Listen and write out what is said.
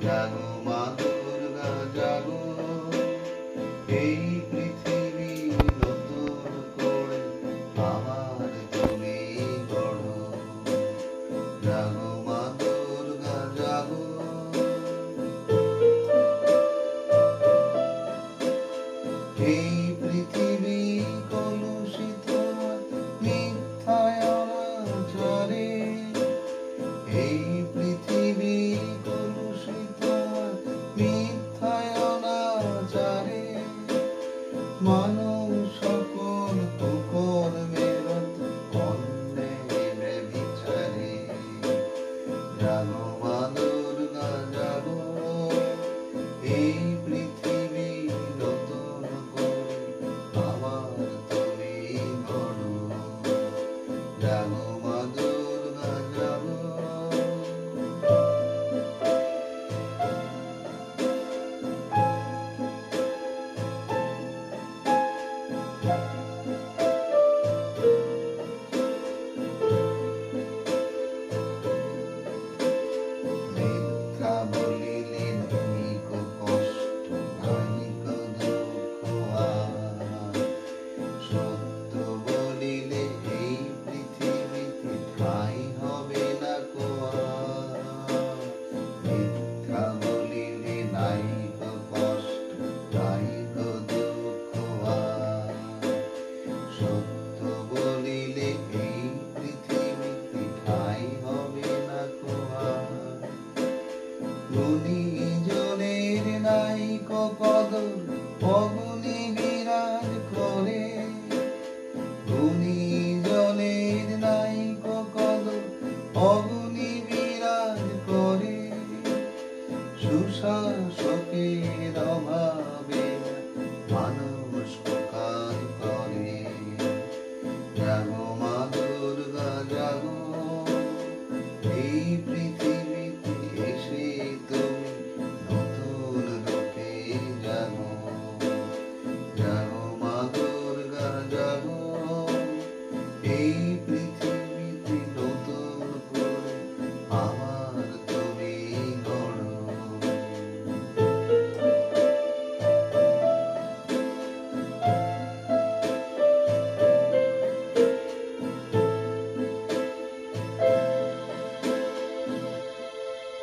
জাগো মা দুর্গা জাগো, এই পৃথিবী নতুন করে আমার তুমি গড়ো। জাগো মা দুর্গা জাগো, এই পৃথিবী কলুষিত মিথ্যায় অনাচারে, এই পৃথিবী কলুষিত মিথ্যায় অনাচারে, মানব সকল কুকর্মের অন্যায় বিচারে। জাগো মা দুর্গা জাগো, এই পৃথিবী নতুন করে আমার তুমি গড়ো। জাগো মা দুর্গা জাগো, মিথ্যা বলিলে নাইক কষ্ট, নাইক দুঃখ আর, সত্য বলিলে এই পৃথিবীতে ঠাঁই হবে না কো আর। মিথ্যা বলিলে নাইক কষ্ট, নাইক দুঃখ আর, সত্য বলিলে এই পৃথিবীতে ঠাঁই হবে না কো আর। গুণী জনের নাইক কদর, অগুণী বিরাজ করে। গুণী জনের নাইক কদর, অগুণী বিরাজ করে। সুশাসকের অভাব